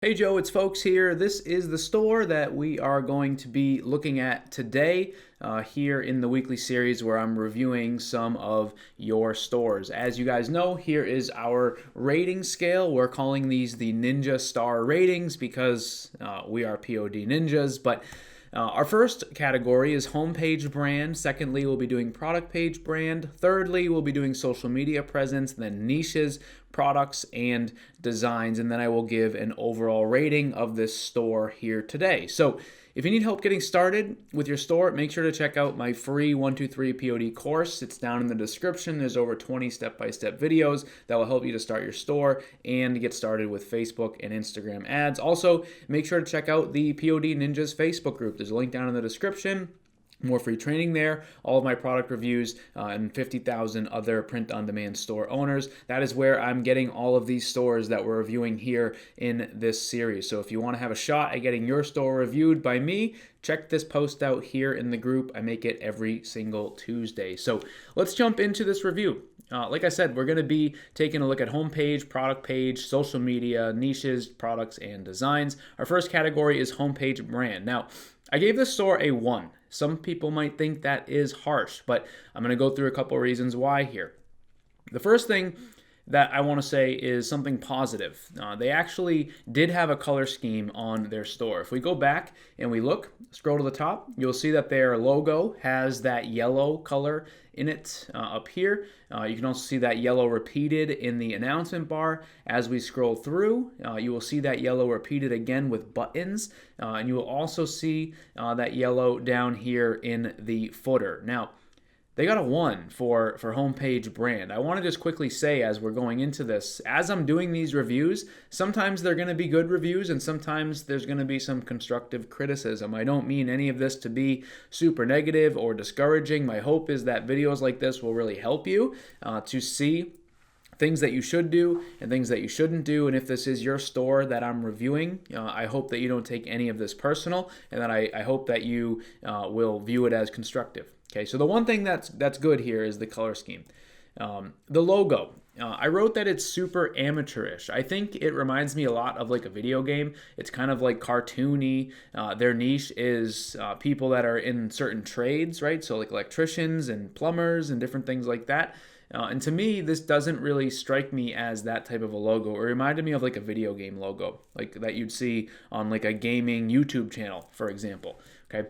Hey Joe, it's Folks here. This is the store that we are going to be looking at today here in the weekly series where I'm reviewing some of your stores. As you guys know, here is our rating scale. We're calling these the Ninja Star ratings because we are POD ninjas, but our first category is homepage brand. Secondly, we'll be doing product page brand. Thirdly, we'll be doing social media presence, then niches, products, and designs. And then I will give an overall rating of this store here today. So if you need help getting started with your store, make sure to check out my free 123 POD course. It's down in the description. There's over 20 step-by-step videos that will help you to start your store and get started with Facebook and Instagram ads. Also, make sure to check out the POD Ninjas Facebook group. There's a link down in the description. More free training there, all of my product reviews, and 50,000 other print-on-demand store owners. That is where I'm getting all of these stores that we're reviewing here in this series. So if you want to have a shot at getting your store reviewed by me, check this post out here in the group. I make it every single Tuesday. So let's jump into this review. Like I said, we're going to be taking a look at homepage, product page, social media, niches, products, and designs. Our first category is homepage brand. Now, I gave this store a 1. Some people might think that is harsh, but I'm going to go through a couple of reasons why here. The first thing that I want to say is something positive. They actually did have a color scheme on their store. If we go back and we look, scroll to the top, you'll see that their logo has that yellow color in it up here. You can also see that yellow repeated in the announcement bar. As we scroll through, you will see that yellow repeated again with buttons, and you will also see that yellow down here in the footer. Now, they got a 1 for homepage brand. I want to just quickly say as we're going into this, as I'm doing these reviews, sometimes they're going to be good reviews and sometimes there's going to be some constructive criticism. I don't mean any of this to be super negative or discouraging. My hope is that videos like this will really help you to see things that you should do and things that you shouldn't do. And if this is your store that I'm reviewing, I hope that you don't take any of this personal and that I hope that you will view it as constructive. Okay, so the one thing that's good here is the color scheme. The logo. I wrote that it's super amateurish. I think it reminds me a lot of like a video game. It's kind of like cartoony. Their niche is people that are in certain trades, right? So like electricians and plumbers and different things like that. And to me, this doesn't really strike me as that type of a logo. It reminded me of like a video game logo, like that you'd see on like a gaming YouTube channel, for example. Okay.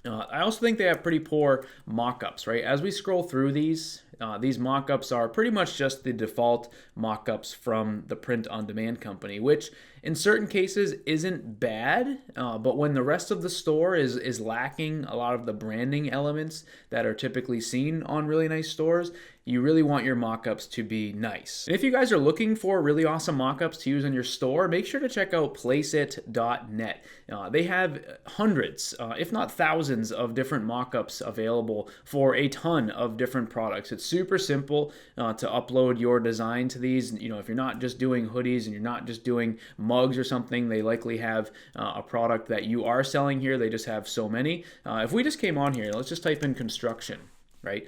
I also think they have pretty poor mockups, right? As we scroll through these mockups are pretty much just the default mockups from the print-on-demand company, which in certain cases isn't bad, but when the rest of the store is lacking a lot of the branding elements that are typically seen on really nice stores, you really want your mockups to be nice. And if you guys are looking for really awesome mockups to use in your store, make sure to check out placeit.net. They have hundreds, if not thousands, of different mockups available for a ton of different products. It's super simple to upload your design to these. You know, if you're not just doing hoodies and you're not just doing mugs or something, they likely have a product that you are selling here. They just have so many. If we just came on here, let's just type in construction, right?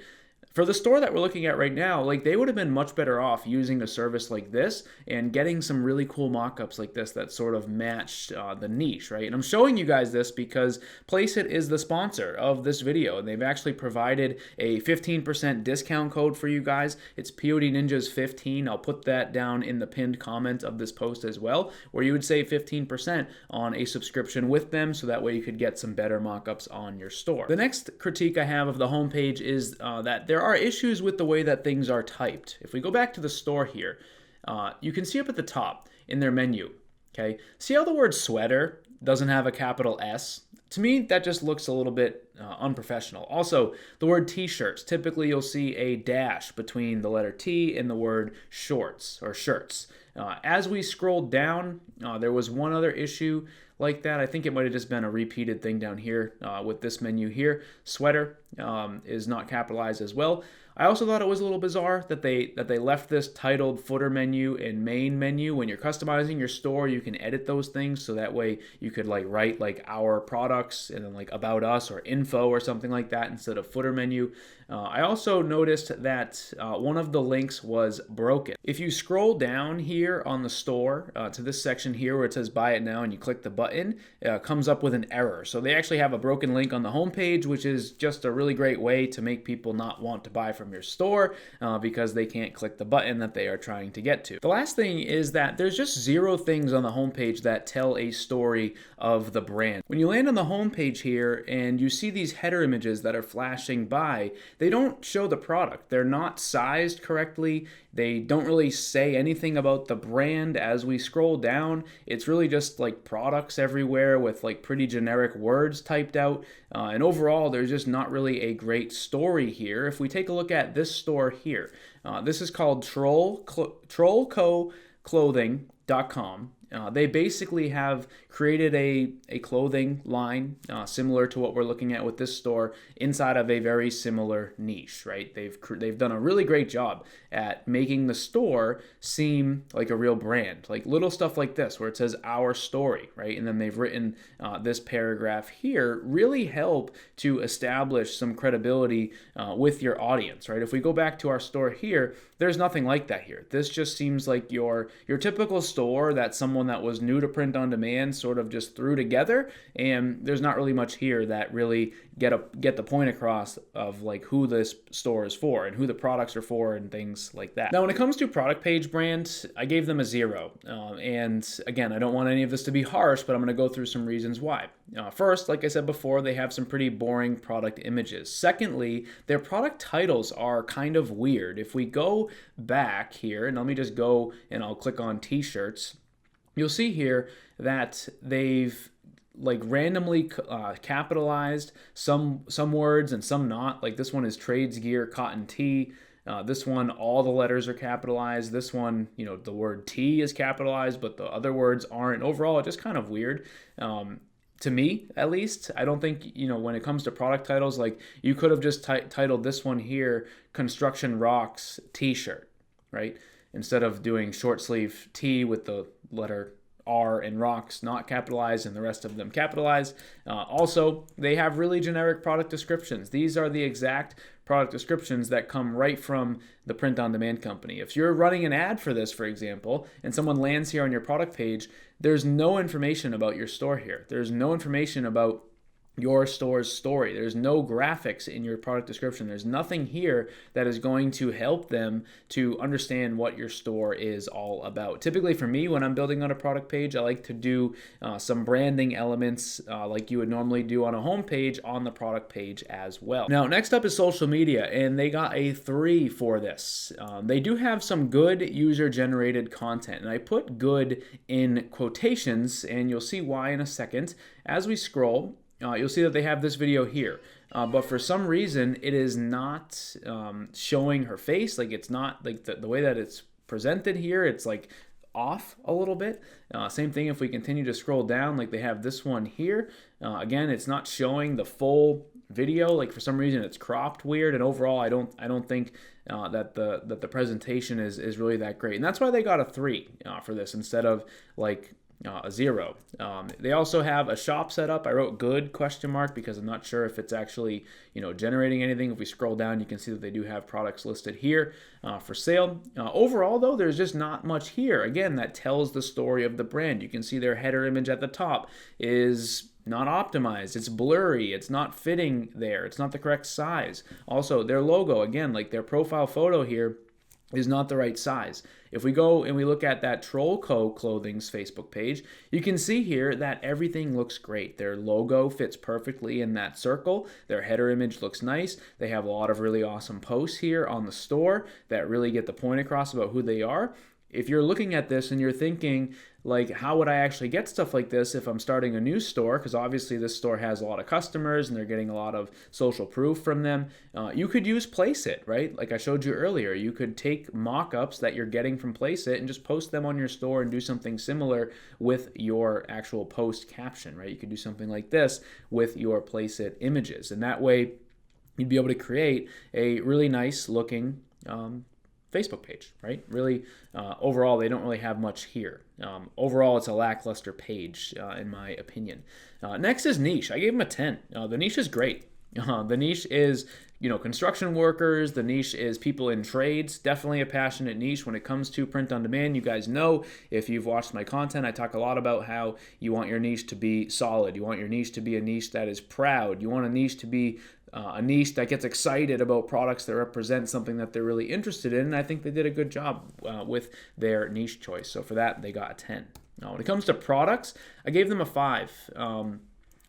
For the store that we're looking at right now, like they would have been much better off using a service like this and getting some really cool mock-ups like this that sort of matched the niche, right? And I'm showing you guys this because Placeit is the sponsor of this video, and they've actually provided a 15% discount code for you guys. It's POD Ninjas 15. I'll put that down in the pinned comment of this post as well, where you would save 15% on a subscription with them, so that way you could get some better mock-ups on your store. The next critique I have of the homepage is that there are issues with the way that things are typed. If we go back to the store here, you can see up at the top in their menu, okay? See how the word sweater doesn't have a capital S? To me, that just looks a little bit unprofessional. Also, the word t-shirts, typically you'll see a dash between the letter T and the word shorts or shirts. As we scrolled down, there was one other issue like that. I think it might have just been a repeated thing down here with this menu here. Sweater is not capitalized as well. I also thought it was a little bizarre that they left this titled footer menu and main menu. When you're customizing your store, you can edit those things, so that way you could like write like our products and then like about us or info or something like that instead of footer menu. I also noticed that one of the links was broken. If you scroll down here on the store to this section here where it says buy it now and you click the button, it comes up with an error. So they actually have a broken link on the homepage, which is just a really great way to make people not want to buy from your store because they can't click the button that they are trying to get to. The last thing is that there's just 0 things on the homepage that tell a story of the brand. When you land on the homepage here and you see these header images that are flashing by, they don't show the product. They're not sized correctly. They don't really say anything about the brand. As we scroll down, it's really just like products everywhere with like pretty generic words typed out. And overall, there's just not really a great story here. If we take a look at this store here, this is called trollcoclothing.com. They basically have created a clothing line similar to what we're looking at with this store inside of a very similar niche, right? They've done a really great job at making the store seem like a real brand, like little stuff like this where it says our story, right? And then they've written this paragraph here really help to establish some credibility with your audience, right? If we go back to our store here, there's nothing like that here. This just seems like your typical store that someone that was new to print on demand sort of just threw together, and there's not really much here that really get the point across of like who this store is for and who the products are for and things like that. Now, when it comes to product page brand, I gave them a 0. And again, I don't want any of this to be harsh, but I'm going to go through some reasons why. First, like I said before, they have some pretty boring product images. Secondly, their product titles are kind of weird. If we go back here, and let me just go and I'll click on t-shirts, you'll see here that they've like randomly capitalized some words and some not. Like this one is trades gear cotton tee. This one, all the letters are capitalized. This one, the word T is capitalized, but the other words aren't. Overall, it's just kind of weird. To me, at least, I don't think, when it comes to product titles, like you could have just titled this one here, Construction Rocks T-shirt, right? Instead of doing short sleeve T with the letter R and rocks not capitalized and the rest of them capitalized. Also, they have really generic product descriptions. These are the exact product descriptions that come right from the print-on-demand company. If you're running an ad for this, for example, and someone lands here on your product page, there's no information about your store here. There's no information about your store's story. There's no graphics in your product description. There's nothing here that is going to help them to understand what your store is all about. Typically for me, when I'm building on a product page, I like to do some branding elements like you would normally do on a home page on the product page as well. Now, next up is social media, and they got a 3 for this. They do have some good user-generated content, and I put good in quotations, and you'll see why in a second. As we scroll, you'll see that they have this video here, but for some reason it is not showing her face. Like it's not like the way that it's presented here, it's like off a little bit. Same thing if we continue to scroll down, like they have this one here. Again, it's not showing the full video. Like for some reason it's cropped weird, and overall I don't think that the presentation is really that great, and that's why they got a 3 for this instead of like a 0. They also have a shop set up. I wrote good ? Because I'm not sure if it's actually generating anything. If we scroll down, you can see that they do have products listed here for sale. Overall, though, there's just not much here. Again, that tells the story of the brand. You can see their header image at the top is not optimized. It's blurry. It's not fitting there. It's not the correct size. Also, their logo, again, like their profile photo here, is not the right size. If we go and we look at that Troll Co. Clothing's Facebook page, you can see here that everything looks great. Their logo fits perfectly in that circle. Their header image looks nice. They have a lot of really awesome posts here on the store that really get the point across about who they are. If you're looking at this and you're thinking, like, how would I actually get stuff like this if I'm starting a new store? Because obviously this store has a lot of customers and they're getting a lot of social proof from them. You could use Placeit, right? Like I showed you earlier. You could take mock-ups that you're getting from Placeit and just post them on your store and do something similar with your actual post caption, right? You could do something like this with your Placeit images. And that way, you'd be able to create a really nice looking Facebook page, right? Really, overall, they don't really have much here. Overall, it's a lackluster page, in my opinion. Next is niche. I gave them a 10. The niche is great. The niche is, construction workers. The niche is people in trades. Definitely a passionate niche when it comes to print on demand. You guys know, if you've watched my content, I talk a lot about how you want your niche to be solid. You want your niche to be a niche that is proud. You want a niche to be a niche that gets excited about products that represent something that they're really interested in. And I think they did a good job with their niche choice. So for that, they got a 10. Now, when it comes to products, I gave them a 5.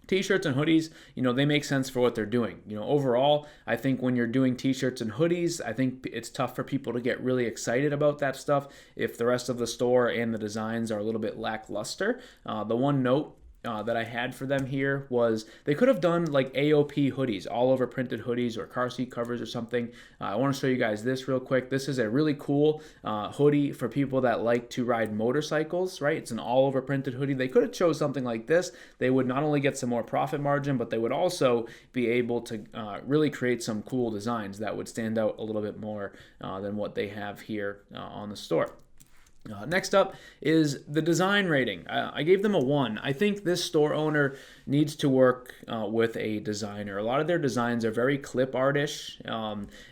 T-shirts and hoodies, they make sense for what they're doing. Overall, I think when you're doing t-shirts and hoodies, I think it's tough for people to get really excited about that stuff if the rest of the store and the designs are a little bit lackluster. The one note that I had for them here was they could have done like AOP hoodies, all over printed hoodies, or car seat covers or something. I want to show you guys this real quick. This is a really cool hoodie for people that like to ride motorcycles, right? It's an all over printed hoodie. They could have chose something like this. They would not only get some more profit margin, but they would also be able to really create some cool designs that would stand out a little bit more than what they have here on the store. Next up is the design rating. I gave them a 1. I think this store owner needs to work with a designer. A lot of their designs are very clip artish,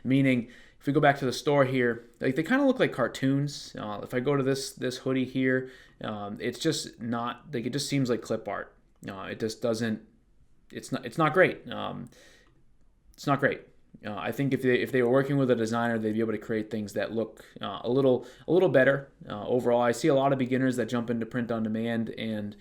meaning if we go back to the store here, they kind of look like cartoons. If I go to this hoodie here, it's just not, it just seems like clip art. It just doesn't, it's not great. It's not great. I think if they were working with a designer, they'd be able to create things that look a little better. Overall, I see a lot of beginners that jump into print on demand and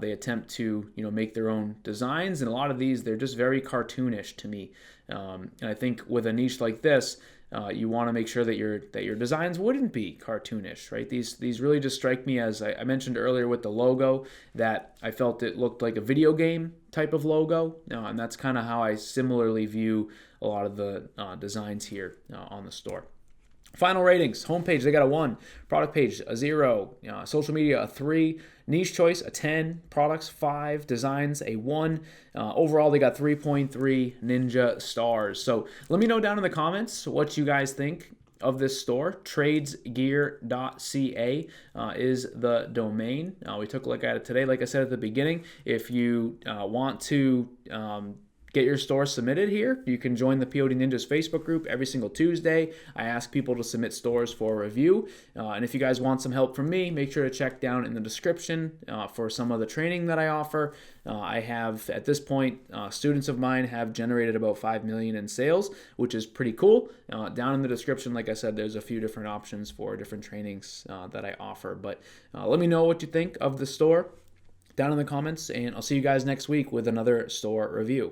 they attempt to make their own designs, and a lot of these, they're just very cartoonish to me. And I think with a niche like this, you want to make sure that your designs wouldn't be cartoonish, right? These really just strike me as I mentioned earlier with the logo, that I felt it looked like a video game type of logo, and that's kind of how I similarly view a lot of the designs here on the store. Final ratings: homepage, they got a 1. Product page, a 0. Social media, a 3. Niche choice, a 10. Products, 5. Designs, a 1. Overall, they got 3.3 Ninja stars. So let me know down in the comments what you guys think of this store. Tradesgear.ca is the domain. We took a look at it today. Like I said at the beginning, if you want to get your store submitted here, you can join the POD Ninjas Facebook group every single Tuesday. I ask people to submit stores for review. And if you guys want some help from me, make sure to check down in the description for some of the training that I offer. I have, at this point, students of mine have generated about $5 million in sales, which is pretty cool. Down in the description, like I said, there's a few different options for different trainings that I offer. But let me know what you think of the store down in the comments, and I'll see you guys next week with another store review.